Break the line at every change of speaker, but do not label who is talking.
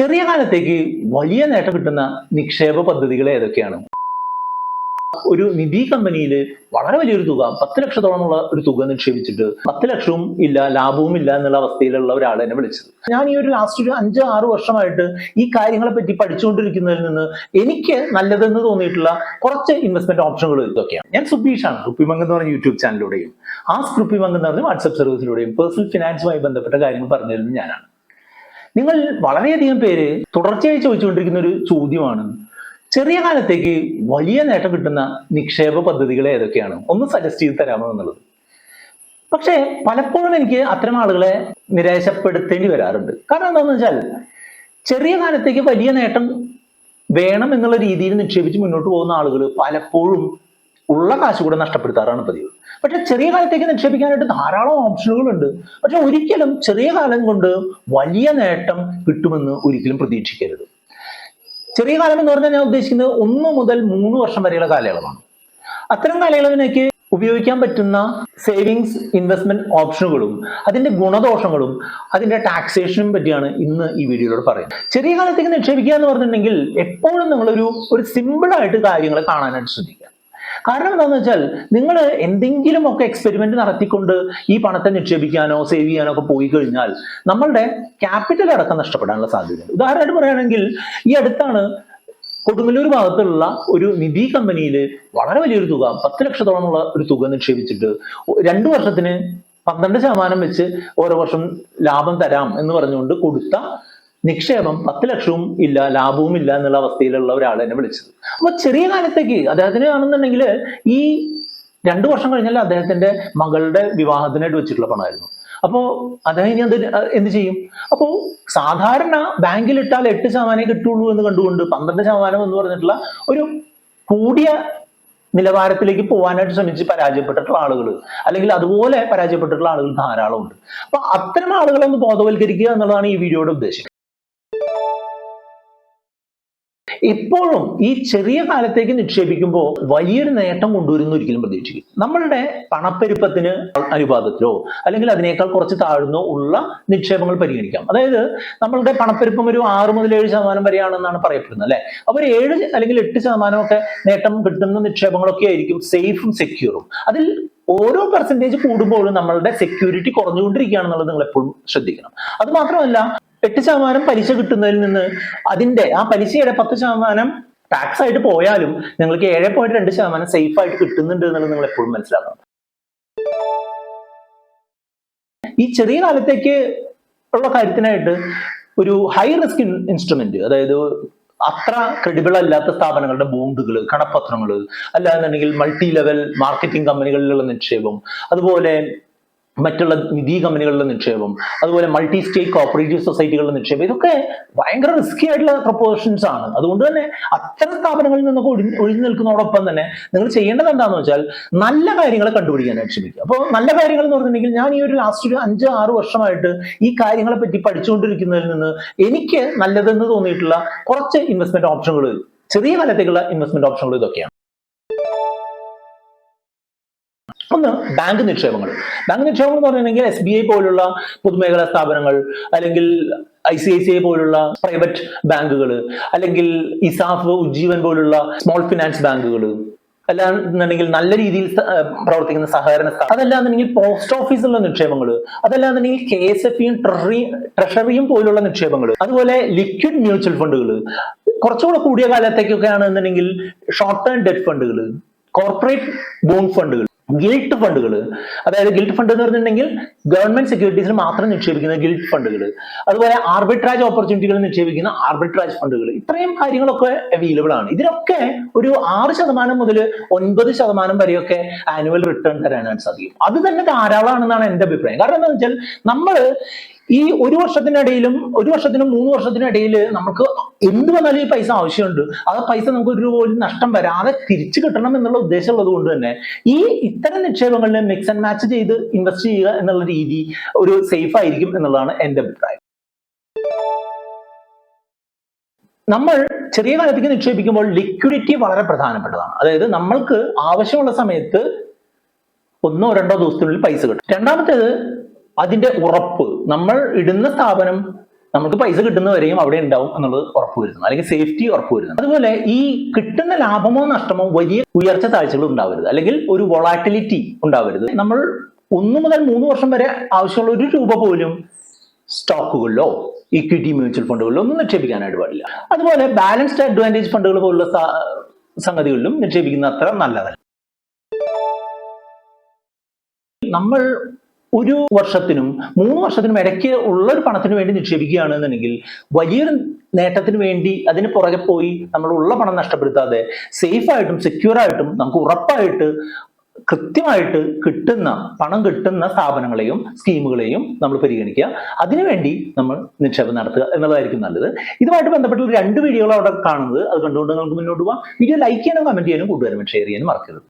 ചെറിയ കാലത്തേക്ക് വലിയ നേട്ടം കിട്ടുന്ന നിക്ഷേപ പദ്ധതികൾ ഏതൊക്കെയാണ്? ഒരു നിധി കമ്പനിയിൽ വളരെ വലിയൊരു തുക 10 ലക്ഷത്തോളമുള്ള ഒരു തുക നിക്ഷേപിച്ചിട്ട് 10 ലക്ഷവും ഇല്ല, ലാഭവും ഇല്ല എന്നുള്ള അവസ്ഥയിലുള്ള ഒരാളെ എന്നെ വിളിച്ചത്. ഞാൻ ഈ ഒരു ലാസ്റ്റ് ഒരു 5-6 വർഷമായിട്ട് ഈ കാര്യങ്ങളെ പറ്റി പഠിച്ചുകൊണ്ടിരിക്കുന്നതിൽ നിന്ന് എനിക്ക് നല്ലതെന്ന് തോന്നിയിട്ടുള്ള കുറച്ച് ഇൻവെസ്റ്റ്മെന്റ് ഓപ്ഷനുകൾ ഇതൊക്കെയാണ്. ഞാൻ സുബീഷാണ്, റുപ്പിമംഗ് എന്ന് പറഞ്ഞ യൂട്യൂബ് ചാനലിലൂടെയും റുപ്പിമംഗ് എന്ന് പറഞ്ഞ വാട്സ്ആപ്പ് സർവീസിലൂടെയും പേഴ്സണൽ ഫിനാൻസുമായി ബന്ധപ്പെട്ട കാര്യങ്ങൾ പറഞ്ഞു തരുന്നത് ഞാനാണ്. നിങ്ങൾ വളരെയധികം പേര് തുടർച്ചയായി ചോദിച്ചുകൊണ്ടിരിക്കുന്ന ഒരു ചോദ്യമാണ്, ചെറിയ കാലത്തേക്ക് വലിയ നേട്ടം കിട്ടുന്ന നിക്ഷേപ പദ്ധതികൾ ഏതൊക്കെയാണ്, ഒന്ന് സജസ്റ്റ് ചെയ്ത് തരാമോ എന്നുള്ളത്. പക്ഷേ പലപ്പോഴും എനിക്ക് അത്തരം ആളുകളെ നിരാശപ്പെടുത്തേണ്ടി വരാറുണ്ട്. കാരണം എന്താണെന്ന് വെച്ചാൽ, ചെറിയ കാലത്തേക്ക് വലിയ നേട്ടം വേണം എന്നുള്ള രീതിയിൽ നിക്ഷേപിച്ച് മുന്നോട്ട് പോകുന്ന ആളുകൾ പലപ്പോഴും ഉള്ള കാശ് കൂടെ നഷ്ടപ്പെടുത്താറാണ് പതിവ്. പക്ഷെ ചെറിയ കാലത്തേക്ക് നിക്ഷേപിക്കാനായിട്ട് ധാരാളം ഓപ്ഷനുകളുണ്ട്. പക്ഷെ ഒരിക്കലും ചെറിയ കാലം കൊണ്ട് വലിയ നേട്ടം കിട്ടുമെന്ന് ഒരിക്കലും പ്രതീക്ഷിക്കരുത്. ചെറിയ കാലം എന്ന് പറഞ്ഞാൽ ഞാൻ ഉദ്ദേശിക്കുന്നത് 1 മുതൽ 3 വർഷം വരെയുള്ള കാലയളവാണ്. അത്തരം കാലയളവിനേക്ക് ഉപയോഗിക്കാൻ പറ്റുന്ന സേവിങ്സ് ഇൻവെസ്റ്റ്മെന്റ് ഓപ്ഷനുകളും അതിന്റെ ഗുണദോഷങ്ങളും അതിന്റെ ടാക്സേഷനും പറ്റിയാണ് ഇന്ന് ഈ വീഡിയോയിലൂടെ പറയുന്നത്. ചെറിയ കാലത്തേക്ക് നിക്ഷേപിക്കുക എന്ന് പറഞ്ഞിട്ടുണ്ടെങ്കിൽ എപ്പോഴും നിങ്ങളൊരു സിമ്പിൾ ആയിട്ട് കാര്യങ്ങളെ കാണാനായിട്ട് ശ്രദ്ധിക്കുക. കാരണം എന്താണെന്ന് വെച്ചാൽ, നിങ്ങൾ എന്തെങ്കിലുമൊക്കെ എക്സ്പെരിമെന്റ് നടത്തിക്കൊണ്ട് ഈ പണത്തെ നിക്ഷേപിക്കാനോ സേവ് ചെയ്യാനോ ഒക്കെ പോയി കഴിഞ്ഞാൽ നമ്മളുടെ ക്യാപിറ്റൽ അടക്കം നഷ്ടപ്പെടാനുള്ള സാധ്യതയുണ്ട്. ഉദാഹരണമായിട്ട് പറയുകയാണെങ്കിൽ, ഈ അടുത്താണ് കൊടുങ്ങല്ലൂർ ഭാഗത്തുള്ള ഒരു നിധി കമ്പനിയിൽ വളരെ വലിയൊരു തുക 10 ലക്ഷത്തോളമുള്ള ഒരു തുക നിക്ഷേപിച്ചിട്ട് 2 വർഷത്തിന് 12% വെച്ച് ഓരോ വർഷം ലാഭം തരാം എന്ന് പറഞ്ഞുകൊണ്ട് കൊടുത്ത നിക്ഷേപം 10 ലക്ഷവും ഇല്ല, ലാഭവും ഇല്ല എന്നുള്ള അവസ്ഥയിലുള്ള ഒരാളെ എന്നെ വിളിച്ചത്. അപ്പൊ ചെറിയ കാലത്തേക്ക് അദ്ദേഹത്തിന് ആണെന്നുണ്ടെങ്കിൽ ഈ 2 വർഷം കഴിഞ്ഞാൽ അദ്ദേഹത്തിന്റെ മകളുടെ വിവാഹത്തിനായിട്ട് വെച്ചിട്ടുള്ള പണമായിരുന്നു. അപ്പോ അദ്ദേഹം ഇനി എന്ത് ചെയ്യും? അപ്പോ സാധാരണ ബാങ്കിൽ ഇട്ടാൽ 8% കിട്ടുള്ളൂ എന്ന് കണ്ടുകൊണ്ട് 12% എന്ന് പറഞ്ഞിട്ടുള്ള ഒരു കൂടിയ നിലവാരത്തിലേക്ക് പോകാനായിട്ട് ശ്രമിച്ച് പരാജയപ്പെട്ടിട്ടുള്ള ആളുകൾ, അല്ലെങ്കിൽ അതുപോലെ പരാജയപ്പെട്ടിട്ടുള്ള ആളുകൾ ധാരാളമുണ്ട്. അപ്പൊ അത്തരം ആളുകളെ ഒന്ന് ബോധവൽക്കരിക്കുക എന്നുള്ളതാണ് ഈ വീഡിയോയുടെ ഉദ്ദേശം. എപ്പോഴും ഈ ചെറിയ കാലത്തേക്ക് നിക്ഷേപിക്കുമ്പോൾ വലിയൊരു നേട്ടം കൊണ്ടുവരുന്ന ഒരിക്കലും പ്രതീക്ഷിക്കും. നമ്മളുടെ പണപ്പെരുപ്പത്തിന് അനുപാതത്തിലോ അല്ലെങ്കിൽ അതിനേക്കാൾ കുറച്ച് താഴ്ന്നോ ഉള്ള നിക്ഷേപങ്ങൾ പരിഗണിക്കാം. അതായത് നമ്മളുടെ പണപ്പെരുപ്പം ഒരു 6 മുതൽ 7% വരെയാണെന്നാണ് പറയപ്പെടുന്നത്, അല്ലെ? അപ്പോൾ 7 അല്ലെങ്കിൽ 8% ഒക്കെ നേട്ടം കിട്ടുന്ന നിക്ഷേപങ്ങളൊക്കെ ആയിരിക്കും സേഫും സെക്യൂറും. അതിൽ ഓരോ പെർസെന്റേജ് കൂടുമ്പോഴും നമ്മളുടെ സെക്യൂരിറ്റി കുറഞ്ഞുകൊണ്ടിരിക്കുകയാണെന്നുള്ളത് നിങ്ങൾ എപ്പോഴും ശ്രദ്ധിക്കണം. അത് മാത്രമല്ല, 8% പലിശ കിട്ടുന്നതിൽ നിന്ന് അതിന്റെ ആ പലിശയുടെ 10% ടാക്സ് ആയിട്ട് പോയാലും നിങ്ങൾക്ക് 7.2% സേഫ് ആയിട്ട് കിട്ടുന്നുണ്ട് എന്നുള്ളത് നിങ്ങൾ എപ്പോഴും മനസ്സിലാക്കണം. ഈ ചെറിയ കാലത്തേക്ക് ഉള്ള കാര്യത്തിനായിട്ട് ഒരു ഹൈ റിസ്ക് ഇൻസ്ട്രുമെന്റ്, അതായത് അത്ര ക്രെഡിബിൾ അല്ലാത്ത സ്ഥാപനങ്ങളുടെ ബോണ്ടുകൾ, കടപ്പത്രങ്ങൾ, അല്ലാന്നുണ്ടെങ്കിൽ മൾട്ടി ലെവൽ മാർക്കറ്റിംഗ് കമ്പനികളിലുള്ള നിക്ഷേപം, അതുപോലെ മറ്റുള്ള നിധി കമ്പനികളിലെ നിക്ഷേപം, അതുപോലെ മൾട്ടി സ്റ്റേറ്റ് കോപ്പറേറ്റീവ് സൊസൈറ്റികളിലെ നിക്ഷേപം, ഇതൊക്കെ ഭയങ്കര റിസ്കി ആയിട്ടുള്ള പ്രൊപ്പോർഷൻസ് ആണ്. അതുകൊണ്ട് തന്നെ അത്തരം സ്ഥാപനങ്ങളിൽ നിന്നൊക്കെ ഒഴിഞ്ഞു നിൽക്കുന്നതോടൊപ്പം തന്നെ നിങ്ങൾ ചെയ്യേണ്ടത് എന്താണെന്ന് വെച്ചാൽ നല്ല കാര്യങ്ങളെ കണ്ടുപിടിക്കാനായിട്ട് ശ്രമിക്കുക. അപ്പോൾ നല്ല കാര്യങ്ങൾ എന്ന് പറഞ്ഞിട്ടുണ്ടെങ്കിൽ, ഞാൻ ഈ ഒരു ലാസ്റ്റ് ഒരു 5-6 വർഷമായിട്ട് ഈ കാര്യങ്ങളെ പറ്റി പഠിച്ചുകൊണ്ടിരിക്കുന്നതിൽ നിന്ന് എനിക്ക് നല്ലതെന്ന് തോന്നിയിട്ടുള്ള കുറച്ച് ഇൻവെസ്റ്റ്മെന്റ് ഓപ്ഷനുകൾ, ചെറിയ കാലത്തേക്കുള്ള ഇൻവെസ്റ്റ്മെന്റ് ഓപ്ഷനുകൾ ഇതൊക്കെയാണ്. ഒന്ന്, ബാങ്ക് നിക്ഷേപങ്ങൾ. ബാങ്ക് നിക്ഷേപങ്ങൾ എന്ന് പറഞ്ഞിട്ടുണ്ടെങ്കിൽ SBI പോലുള്ള പൊതുമേഖലാ സ്ഥാപനങ്ങൾ, അല്ലെങ്കിൽ ICICI പോലുള്ള പ്രൈവറ്റ് ബാങ്കുകൾ, അല്ലെങ്കിൽ ഇസാഫ്, ഉജ്ജീവൻ പോലുള്ള സ്മോൾ ഫിനാൻസ് ബാങ്കുകൾ, അല്ലാന്നുണ്ടെങ്കിൽ നല്ല രീതിയിൽ പ്രവർത്തിക്കുന്ന സഹകരണ സ്ഥാപനം, അതല്ലാന്നുണ്ടെങ്കിൽ പോസ്റ്റ് ഓഫീസിലുള്ള നിക്ഷേപങ്ങൾ, അതല്ലാന്നുണ്ടെങ്കിൽ KSFയും ട്രഷറിയും പോലുള്ള നിക്ഷേപങ്ങൾ, അതുപോലെ ലിക്വിഡ് മ്യൂച്വൽ ഫണ്ടുകൾ, കുറച്ചുകൂടെ കൂടിയ കാലത്തേക്കൊക്കെ ആണെന്നുണ്ടെങ്കിൽ ഷോർട്ട് ടേം ഡെറ്റ് ഫണ്ടുകൾ, കോർപ്പറേറ്റ് ബോണ്ട് ഫണ്ടുകൾ, ഗിൽട്ട് ഫണ്ടുകൾ, അതായത് ഗിൽട്ട് ഫണ്ട് എന്ന് പറഞ്ഞിട്ടുണ്ടെങ്കിൽ ഗവൺമെന്റ് സെക്യൂരിറ്റീസിൽ മാത്രം നിക്ഷേപിക്കുന്ന ഗിൽട്ട് ഫണ്ടുകൾ, അതുപോലെ ആർബിട്രാജ് ഓപ്പർച്യൂണിറ്റികൾ നിക്ഷേപിക്കുന്ന ആർബിട്രാജ് ഫണ്ടുകൾ, ഇത്രയും കാര്യങ്ങളൊക്കെ അവൈലബിൾ ആണ്. ഇതിനൊക്കെ ഒരു 6% മുതൽ 9% വരെയൊക്കെ ആനുവൽ റിട്ടേൺ തരാനായിട്ട് സാധിക്കും. അത് തന്നെ ധാരാളമാണെന്നാണ് എന്റെ അഭിപ്രായം. കാരണം എന്താണെന്ന് വെച്ചാൽ, നമ്മൾ ഈ 1 വർഷത്തിനിടയിലും 1 വർഷത്തിനും 3 വർഷത്തിനും ഇടയിൽ നമുക്ക് എന്ത് വന്നാലും ഈ പൈസ ആവശ്യമുണ്ട്. ആ പൈസ നമുക്ക് ഒരു പോലും നഷ്ടം വരാതെ തിരിച്ചു കിട്ടണം എന്നുള്ള ഉദ്ദേശം ഉള്ളത് കൊണ്ട് തന്നെ ഈ ഇത്തരം നിക്ഷേപങ്ങളിൽ മിക്സ് ആൻഡ് മാച്ച് ചെയ്ത് ഇൻവെസ്റ്റ് ചെയ്യുക എന്നുള്ള രീതി ഒരു സേഫ് ആയിരിക്കും എന്നുള്ളതാണ് എന്റെ അഭിപ്രായം. നമ്മൾ ചെറിയ കാലത്തേക്ക് നിക്ഷേപിക്കുമ്പോൾ ലിക്വിഡിറ്റി വളരെ പ്രധാനപ്പെട്ടതാണ്. അതായത് നമ്മൾക്ക് ആവശ്യമുള്ള സമയത്ത് 1-2 ദിവസത്തിനുള്ളിൽ പൈസ കിട്ടും. രണ്ടാമത്തേത്, അതിന്റെ ഉറപ്പ്. നമ്മൾ ഇടുന്ന സ്ഥാപനം നമുക്ക് പൈസ കിട്ടുന്നവരെയും അവിടെ ഉണ്ടാവും എന്നുള്ളത് ഉറപ്പുവരുത്തണം, അല്ലെങ്കിൽ സേഫ്റ്റി ഉറപ്പുവരുത്തണം. അതുപോലെ ഈ കിട്ടുന്ന ലാഭമോ നഷ്ടമോ വലിയ ഉയർച്ച താഴ്ചകൾ ഉണ്ടാവരുത്, അല്ലെങ്കിൽ ഒരു വൊളാറ്റിലിറ്റി ഉണ്ടാവരുത്. നമ്മൾ 1 മുതൽ 3 വർഷം വരെ ആവശ്യമുള്ള 1 രൂപ പോലും സ്റ്റോക്കുകളിലോ ഇക്വിറ്റി മ്യൂച്വൽ ഫണ്ടുകളിലോ ഒന്നും നിക്ഷേപിക്കാനായിട്ട് പാടില്ല. അതുപോലെ ബാലൻസ്ഡ് അഡ്വാൻറ്റേജ് ഫണ്ടുകൾ പോലുള്ള സംഗതികളിലും നിക്ഷേപിക്കുന്ന അത്ര നല്ലതല്ല. നമ്മൾ 1 വർഷത്തിനും 3 വർഷത്തിനും ഇടയ്ക്ക് ഉള്ള ഒരു പണത്തിന് വേണ്ടി നിക്ഷേപിക്കുകയാണെന്നുണ്ടെങ്കിൽ വലിയൊരു നേട്ടത്തിന് വേണ്ടി അതിന് പുറകെ പോയി നമ്മൾ ഉള്ള പണം നഷ്ടപ്പെടുത്താതെ സേഫായിട്ടും സെക്യൂർ ആയിട്ടും നമുക്ക് ഉറപ്പായിട്ട് കൃത്യമായിട്ട് പണം കിട്ടുന്ന സ്ഥാപനങ്ങളെയും സ്കീമുകളെയും നമ്മൾ പരിഗണിക്കുക. അതിനുവേണ്ടി നമ്മൾ നിക്ഷേപം നടത്തുക എന്നുള്ളതായിരിക്കും നല്ലത്. ഇതുമായിട്ട് ബന്ധപ്പെട്ട 2 വീഡിയോകൾ അവിടെ കാണുന്നത്, അത് കണ്ടുകൊണ്ട് നമുക്ക് മുന്നോട്ട് പോകാം. വീഡിയോ ലൈക്ക് ചെയ്യാനും കമന്റ് ചെയ്യാനും കൂട്ടുകാരും ഷെയർ ചെയ്യാനും മറക്കരുത്.